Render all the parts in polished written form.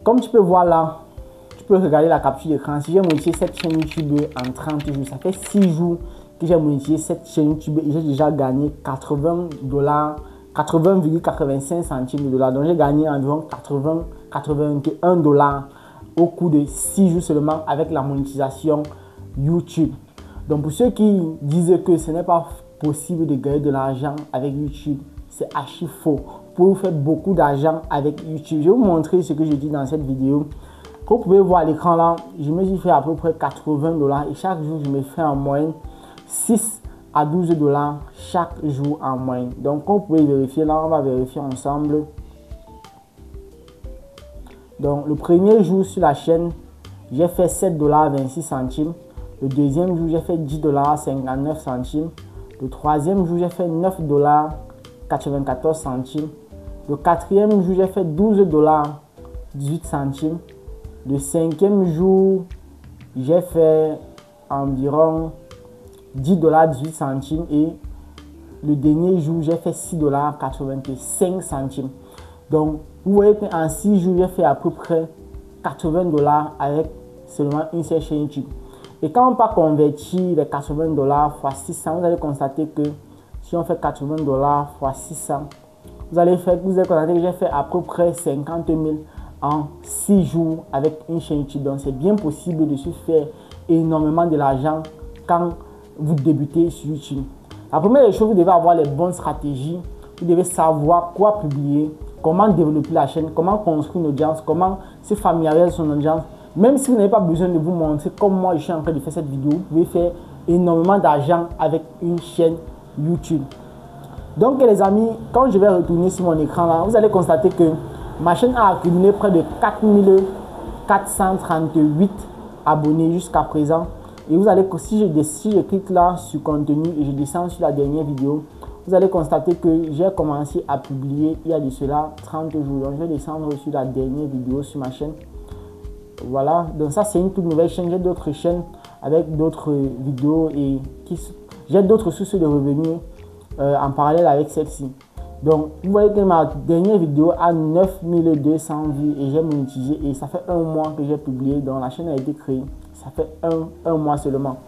Comme tu peux voir là, tu peux regarder la capture d'écran. Si j'ai monétisé cette chaîne YouTube en 30 jours, ça fait 6 jours que j'ai monétisé cette chaîne YouTube et j'ai déjà gagné 80 $, 80,85 centimes de dollars. Donc j'ai gagné environ 81 $ au cours de 6 jours seulement avec la monétisation YouTube. Donc pour ceux qui disent que ce n'est pas possible de gagner de l'argent avec YouTube, c'est archi faux. Vous faire beaucoup d'argent avec YouTube. Je vais vous montrer ce que je dis dans cette vidéo. Comme vous pouvez voir à l'écran là, je me suis fait à peu près 80 $ et chaque jour je me fais en moyenne 6 à 12 $ chaque jour en moyenne. Donc comme vous pouvez vérifier là, on va vérifier ensemble. Donc le premier jour sur la chaîne, j'ai fait 7 $ 26 centimes. Le deuxième jour, j'ai fait 10 $ 59 centimes. Le troisième jour, j'ai fait 9 $ 94 centimes. Le quatrième jour, j'ai fait 12 $ 18 centimes. Le cinquième jour, j'ai fait environ 10 $ 18 centimes. Et le dernier jour, j'ai fait 6 $ 85 centimes. Donc, vous voyez qu'en 6 jours, j'ai fait à peu près 80 $ avec seulement une seule chaîne YouTube. Et quand on va convertir les 80 $ fois 600, vous allez constater que si on fait 80 $ fois 600, vous allez constater que j'ai fait à peu près 50 000 en 6 jours avec une chaîne YouTube. Donc, c'est bien possible de se faire énormément de l'argent quand vous débutez sur YouTube. La première des choses, vous devez avoir les bonnes stratégies. Vous devez savoir quoi publier, comment développer la chaîne, comment construire une audience, comment se familiariser son audience. Même si vous n'avez pas besoin de vous montrer comme moi je suis en train de faire cette vidéo, vous pouvez faire énormément d'argent avec une chaîne YouTube. Donc les amis, quand je vais retourner sur mon écran là, vous allez constater que ma chaîne a accumulé près de 4438 abonnés jusqu'à présent. Et vous allez, si je clique là sur contenu et je descends sur la dernière vidéo, vous allez constater que j'ai commencé à publier il y a de cela 30 jours. Donc je vais descendre sur la dernière vidéo sur ma chaîne. Voilà, donc ça c'est une toute nouvelle chaîne. J'ai d'autres chaînes avec d'autres vidéos et j'ai d'autres sources de revenus en parallèle avec celle-ci. Donc vous voyez que ma dernière vidéo a 9200 vues et j'ai monétisé et ça fait un mois que j'ai publié. Donc la chaîne a été créée, ça fait un mois seulement.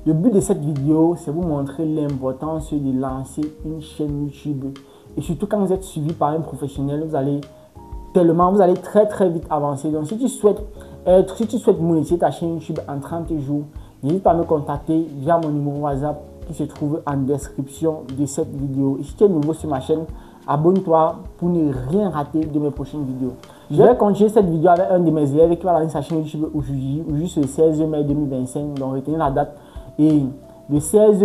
Le but de cette vidéo, c'est vous montrer l'importance de lancer une chaîne YouTube. Et surtout quand vous êtes suivi par un professionnel, vous allez très vite avancer. Donc si tu souhaites monétiser ta chaîne YouTube en 30 jours, n'hésite pas à me contacter via mon numéro WhatsApp qui se trouve en description de cette vidéo. Et si tu es nouveau sur ma chaîne, abonne-toi pour ne rien rater de mes prochaines vidéos. Je vais continuer cette vidéo avec un de mes élèves qui va lancer sa chaîne YouTube aujourd'hui, le 16 mai 2025. Donc retenez la date. Et le 16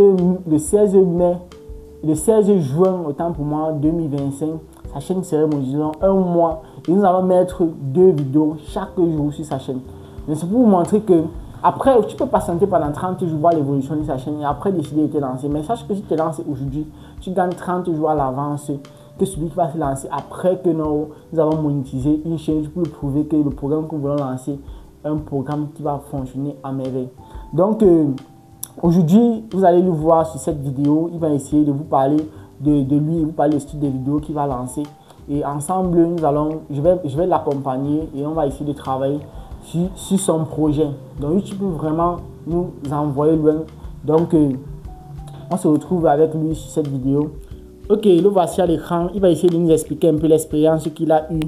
juin, autant pour moi, 2025, sa chaîne serait monétisée dans un mois. Et nous allons mettre 2 vidéos chaque jour sur sa chaîne. Mais c'est pour vous montrer que après, tu peux patienter pendant 30 jours, voir l'évolution de sa chaîne et après décider de te lancer. Mais sache que si tu te lances aujourd'hui, tu gagnes 30 jours à l'avance que celui qui va se lancer après que nous avons monétisé une chaîne pour prouver que le programme que nous voulons lancer est un programme qui va fonctionner à merveille. Donc, aujourd'hui, vous allez le voir sur cette vidéo. Il va essayer de vous parler de lui, vous parler du style de vidéo qu'il va lancer. Et ensemble, je vais l'accompagner et on va essayer de travailler sur son projet. Donc, YouTube peut vraiment nous envoyer loin. Donc, on se retrouve avec lui sur cette vidéo. Ok, le voici à l'écran. Il va essayer de nous expliquer un peu l'expérience qu'il a eue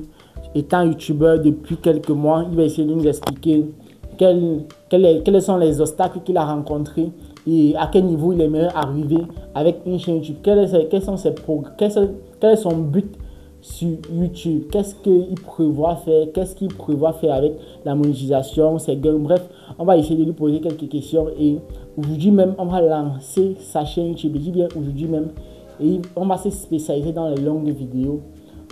étant youtubeur depuis quelques mois. Il va essayer de nous expliquer quels sont les obstacles qu'il a rencontrés et à quel niveau il aimerait arriver avec une chaîne YouTube. Quel est son but sur YouTube? Qu'est-ce qu'il prévoit faire? Qu'est-ce qu'il prévoit faire avec la monétisation, ses gains? Bref, on va essayer de lui poser quelques questions et aujourd'hui même, on va lancer sa chaîne YouTube. Je dis bien aujourd'hui même. Et on va se spécialiser dans les longues vidéos.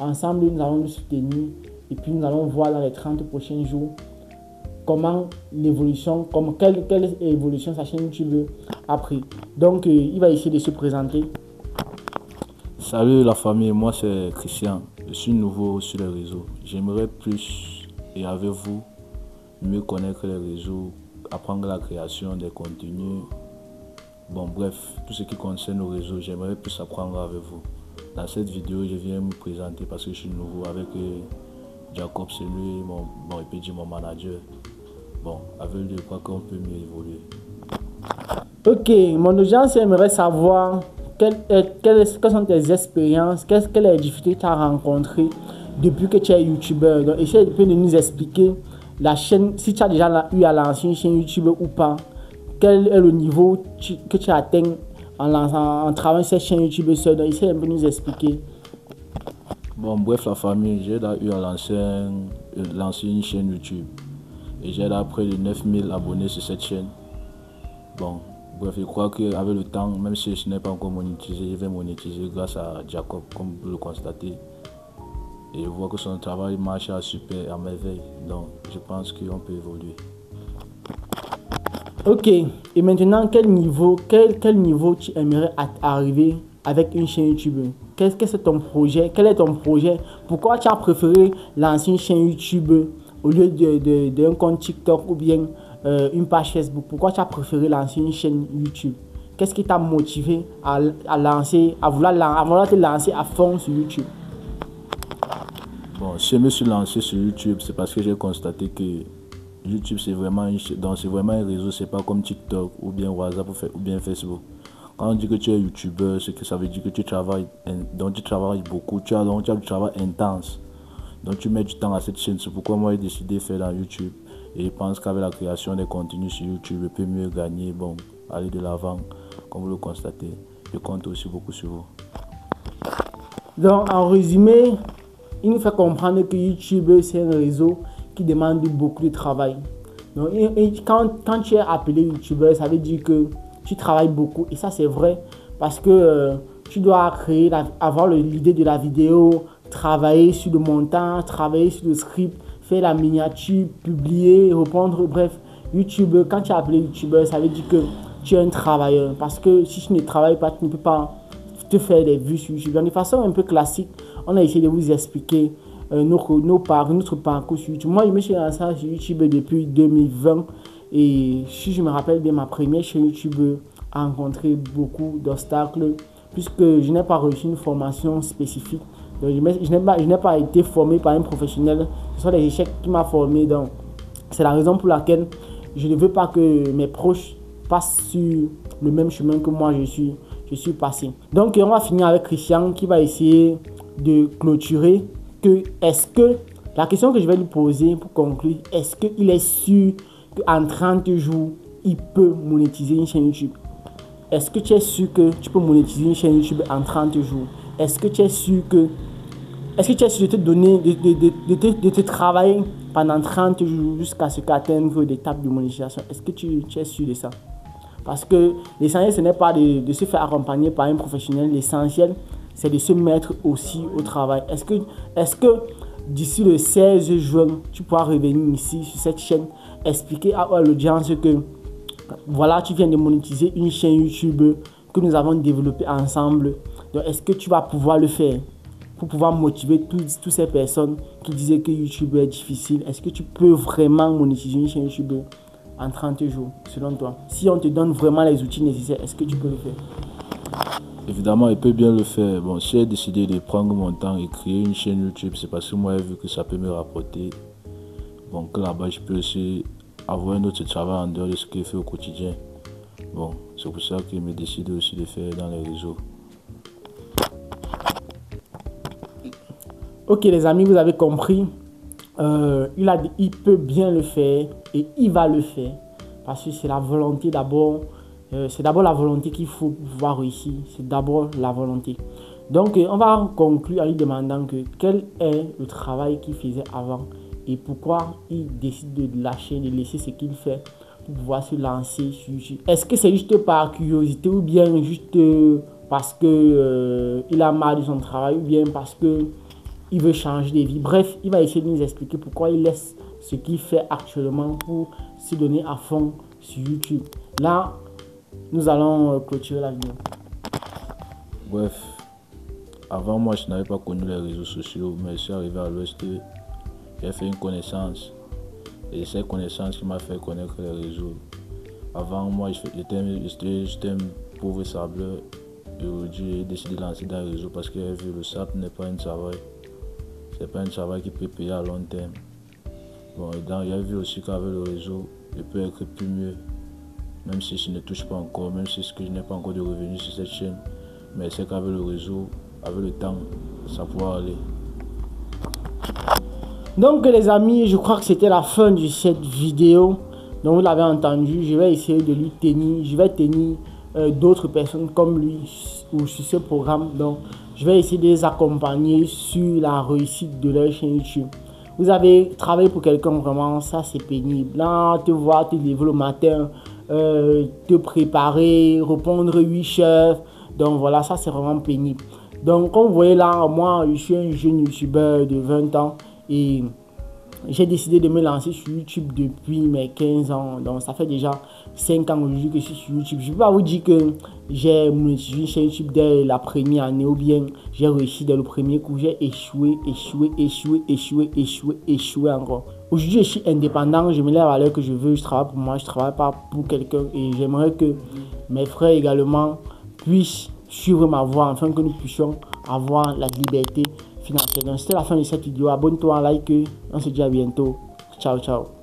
Ensemble, nous allons nous soutenir et puis nous allons voir dans les 30 prochains jours comment l'évolution, quelle évolution sa chaîne YouTube a pris. Donc, il va essayer de se présenter. Salut la famille, moi c'est Christian. Je suis nouveau sur les réseaux. J'aimerais plus et avec vous mieux connaître les réseaux, apprendre la création des contenus. Bon bref, tout ce qui concerne nos réseaux, j'aimerais plus apprendre avec vous. Dans cette vidéo, je viens me présenter parce que je suis nouveau avec Jacob, c'est lui, il peut dire mon manager. Bon, avec lui, je crois qu'on peut mieux évoluer. Ok, mon audience aimerait savoir quelles sont tes expériences, quelles sont les difficultés que tu as rencontrées depuis que tu es youtubeur. Donc, essaye de nous expliquer la chaîne, si tu as déjà eu à lancer une chaîne YouTube ou pas. Quel est le niveau que tu atteins en travaillant sur cette chaîne YouTube seul. Donc, essaye de nous expliquer. Bon, bref, la famille, j'ai eu à lancer une chaîne YouTube. Et j'ai là près de 9000 abonnés sur cette chaîne. Bon, bref, je crois qu'avec le temps, même si je n'ai pas encore monétisé, je vais monétiser grâce à Jacob, comme vous le constatez. Et je vois que son travail marche à super, à merveille. Donc, je pense qu'on peut évoluer. Ok, et maintenant, quel niveau tu aimerais arriver avec une chaîne YouTube? Quel est ton projet? Quel est ton projet? Pourquoi tu as préféré lancer une chaîne YouTube au lieu d'un compte TikTok ou bien une page Facebook? Pourquoi tu as préféré lancer une chaîne YouTube? Qu'est-ce qui t'a motivé à vouloir te lancer à fond sur YouTube? Bon, si je me suis lancé sur YouTube, c'est parce que j'ai constaté que YouTube, c'est vraiment un réseau, c'est pas comme TikTok ou bien WhatsApp ou bien Facebook. Quand on dit que tu es YouTubeur, c'est que ça veut dire que tu travailles beaucoup, tu as du travail intense. Donc tu mets du temps à cette chaîne, c'est pourquoi moi j'ai décidé de faire dans YouTube. Et je pense qu'avec la création des contenus sur YouTube, je peux mieux gagner, bon, aller de l'avant, comme vous le constatez. Je compte aussi beaucoup sur vous. Donc en résumé, il nous fait comprendre que YouTube, c'est un réseau qui demande beaucoup de travail. Donc, quand tu es appelé YouTubeur, ça veut dire que tu travailles beaucoup. Et ça, c'est vrai parce que tu dois avoir l'idée de la vidéo, travailler sur le montage, travailler sur le script, faire la miniature, publier, répondre. Bref, YouTube, quand tu es appelé YouTubeur, ça veut dire que tu es un travailleur. Parce que si tu ne travailles pas, tu ne peux pas te faire des vues sur YouTube. Donc, de façon un peu classique, on a essayé de vous expliquer notre parcours sur YouTube. Moi, je me suis lancé sur YouTube depuis 2020 et si je me rappelle bien, ma première chaîne YouTube a rencontré beaucoup d'obstacles puisque je n'ai pas reçu une formation spécifique. Donc, je n'ai pas été formé par un professionnel. Ce sont les échecs qui m'ont formé. Donc, c'est la raison pour laquelle je ne veux pas que mes proches passent sur le même chemin que moi je suis passé. Donc, on va finir avec Christian qui va essayer de clôturer. Est-ce que, la question que je vais lui poser pour conclure, est-ce qu'il est sûr qu'en 30 jours, il peut monétiser une chaîne YouTube? Est-ce que tu es sûr que tu peux monétiser une chaîne YouTube en 30 jours? Est-ce que tu es sûr de te donner, de te travailler pendant 30 jours jusqu'à ce qu'atteindre l'étape de monétisation? Est-ce que tu es sûr de ça? Parce que l'essentiel, ce n'est pas de se faire accompagner par un professionnel. L'essentiel, c'est de se mettre aussi au travail. Est-ce que d'ici le 16 juin, tu pourras revenir ici sur cette chaîne, expliquer à l'audience que voilà, tu viens de monétiser une chaîne YouTube que nous avons développée ensemble. Donc, est-ce que tu vas pouvoir le faire pour pouvoir motiver toutes ces personnes qui disaient que YouTube est difficile? Est-ce que tu peux vraiment monétiser une chaîne YouTube en 30 jours, selon toi? Si on te donne vraiment les outils nécessaires, est-ce que tu peux le faire? Évidemment, il peut bien le faire. Bon, si j'ai décidé de prendre mon temps et créer une chaîne YouTube, c'est parce que moi, j'ai vu que ça peut me rapporter. Bon, que là-bas, je peux aussi avoir un autre travail en dehors de ce que je fais au quotidien. Bon, c'est pour ça que je me décide aussi de faire dans les réseaux. Ok, les amis, vous avez compris. Il peut bien le faire et il va le faire. Parce que c'est la volonté d'abord. C'est d'abord la volonté qu'il faut pouvoir réussir. C'est d'abord la volonté. Donc, on va conclure en lui demandant quel est le travail qu'il faisait avant et pourquoi il décide de lâcher, de laisser ce qu'il fait pour pouvoir se lancer sur YouTube. Est-ce que c'est juste par curiosité ou bien juste parce que il a marre de son travail ou bien parce que il veut changer de vie? Bref, il va essayer de nous expliquer pourquoi il laisse ce qu'il fait actuellement pour se donner à fond sur YouTube. Là, nous allons clôturer la vidéo. Bref, avant moi je n'avais pas connu les réseaux sociaux, mais je suis arrivé à l'Ouest, j'ai fait une connaissance. Et c'est cette connaissance qui m'a fait connaître les réseaux. Avant moi j'étais un pauvre sableur. Et aujourd'hui j'ai décidé de lancer dans les réseaux parce que j'ai vu le sable n'est pas un travail. c'est pas un travail qui peut payer à long terme. Bon, et donc, j'ai vu aussi qu'avec le réseau, je peux être plus mieux, même si je ne touche pas encore, même si je n'ai pas encore de revenus sur cette chaîne. Mais c'est qu'avec le réseau, avec le temps, ça pourra aller. Donc les amis, je crois que c'était la fin de cette vidéo. Donc vous l'avez entendu, je vais essayer de lui tenir, je vais tenir d'autres personnes comme lui ou sur ce programme. Donc je vais essayer de les accompagner sur la réussite de leur chaîne YouTube. Vous avez travaillé pour quelqu'un, vraiment, ça c'est pénible. Là, te voir te lever le matin, te préparer, répondre 8 chefs. Donc voilà, ça c'est vraiment pénible. Donc comme vous voyez là, moi je suis un jeune youtubeur de 20 ans et j'ai décidé de me lancer sur YouTube depuis mes 15 ans. Donc ça fait déjà 5 ans aujourd'hui que je suis sur YouTube. Je ne peux pas vous dire que j'ai monétisé sur YouTube dès la première année ou bien j'ai réussi dès le premier coup. J'ai échoué encore. Aujourd'hui je suis indépendant, je me lève à l'heure que je veux, je travaille pour moi, je ne travaille pas pour quelqu'un. Et j'aimerais que mes frères également puissent suivre ma voie afin que nous puissions avoir la liberté financière. Donc c'était la fin de cette vidéo. Abonne-toi, like, on se dit à bientôt. Ciao, ciao.